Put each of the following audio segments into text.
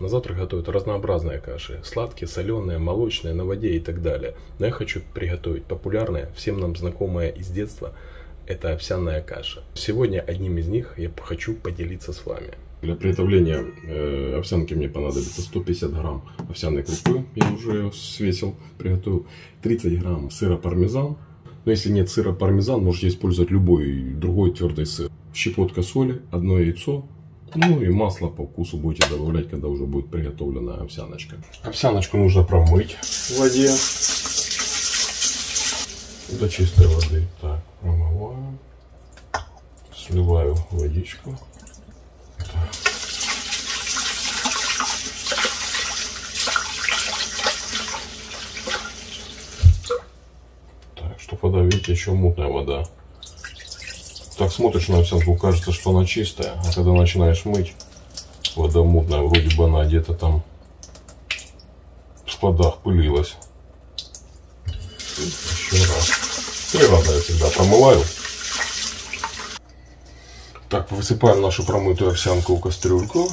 На завтрак готовят разнообразные каши. Сладкие, соленые, молочные, на воде и так далее. Но я хочу приготовить популярное, всем нам знакомое из детства. Это овсяная каша. Сегодня одним из них я хочу поделиться с вами. Для приготовления овсянки мне понадобится 150 грамм овсяной крупы. Я уже ее свесил, приготовил. 30 грамм сыра пармезан. Но если нет сыра пармезан, можете использовать любой другой твердый сыр. Щепотка соли, одно яйцо. Ну и масло по вкусу будете добавлять, когда уже будет приготовлена овсяночка. Овсяночку нужно промыть в воде до чистой воды. Так, промываю, сливаю водичку. Так, чтобы вода, видите, еще мутная вода. Так смотришь на овсянку, кажется, что она чистая, а когда начинаешь мыть, вода мутная, вроде бы она где-то там в складах пылилась. Еще раз. 3 раза я всегда промываю. Так, высыпаем нашу промытую овсянку в кастрюльку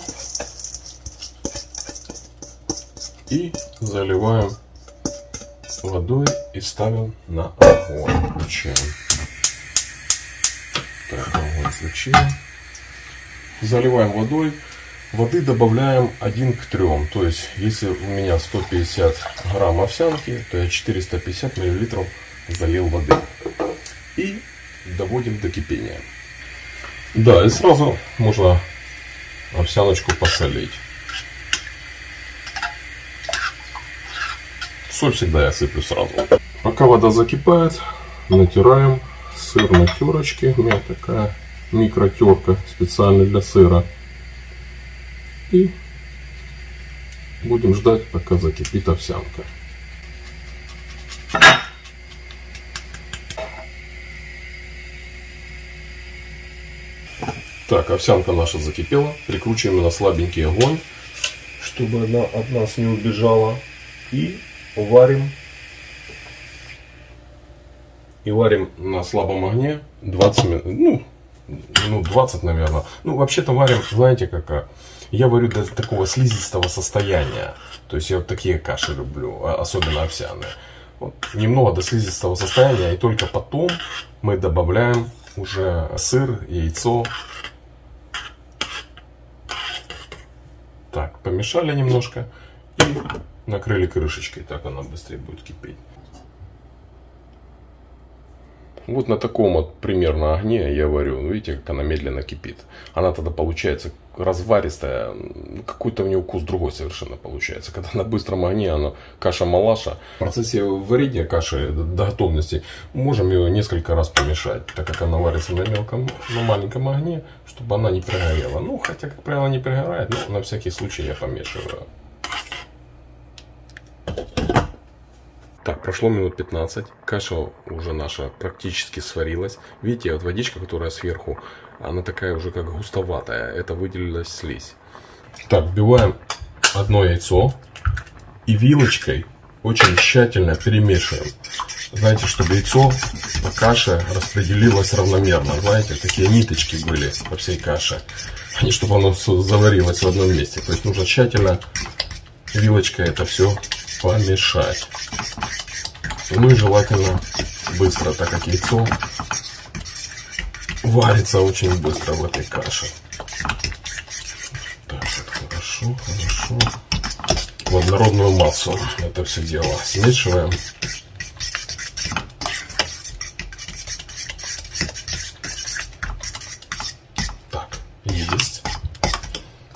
и заливаем водой и ставим на огонь. Включаем. Так, огонь включили. Заливаем водой. Воды добавляем 1 к 3. То есть, если у меня 150 грамм овсянки, то я 450 миллилитров залил воды. И доводим до кипения. Да, и сразу можно овсяночку посолить. Соль всегда я сыплю сразу. Пока вода закипает, натираем сыр на терочке. У меня такая микротерка специально для сыра. И будем ждать, пока закипит овсянка. Так, овсянка наша закипела. Прикручиваем на слабенький огонь, чтобы она от нас не убежала. И варим. И варим на слабом огне 20 минут, ну 20, наверное. Ну, вообще-то варим, знаете, как я варю до такого слизистого состояния. То есть я вот такие каши люблю, особенно овсяные. Вот, немного до слизистого состояния, и только потом мы добавляем уже сыр, яйцо. Так, помешали немножко и накрыли крышечкой, так она быстрее будет кипеть. Вот на таком вот примерно огне я варю. Видите, как она медленно кипит. Она тогда получается разваристая. Какой-то у нее вкус другой совершенно получается. Когда на быстром огне она каша-малаша. В процессе варения каши до готовности можем ее несколько раз помешать. Так как она варится на маленьком огне, чтобы она не пригорела. Ну, хотя, как правило, не пригорает. Но на всякий случай я помешиваю. Так, прошло минут 15, каша уже наша практически сварилась. Видите, вот водичка, которая сверху, она такая уже как густоватая, это выделилась слизь. Так, вбиваем одно яйцо и вилочкой очень тщательно перемешиваем. Знаете, чтобы яйцо по каше распределилось равномерно. Знаете, такие ниточки были по всей каше, а не чтобы оно заварилось в одном месте. То есть нужно тщательно вилочкой это все помешать. Ну и желательно быстро, так как яйцо варится очень быстро в этой каше. Так, вот хорошо, хорошо. В однородную массу это все дело смешиваем. Так, есть.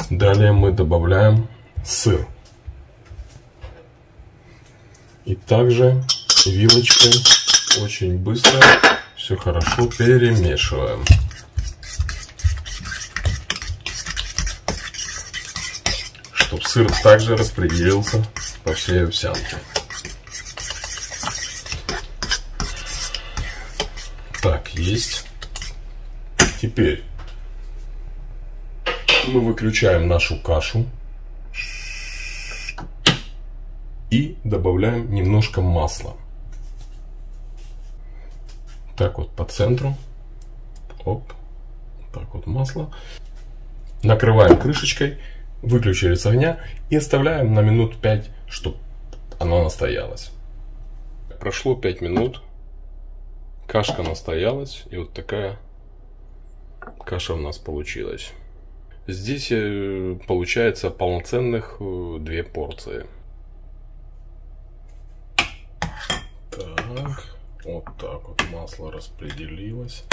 Далее мы добавляем сыр. И также вилочкой очень быстро все хорошо перемешиваем. Чтобы сыр также распределился по всей овсянке. Так, есть. Теперь мы выключаем нашу кашу и добавляем немножко масла. Так вот по центру. Оп. Так вот масло. Накрываем крышечкой Выключили с огня и оставляем на минут 5, чтобы оно настоялось. Прошло 5 минут. Кашка настоялась. И вот такая каша у нас получилась. Здесь получается полноценных 2 порции. Так, вот так вот масло распределилось.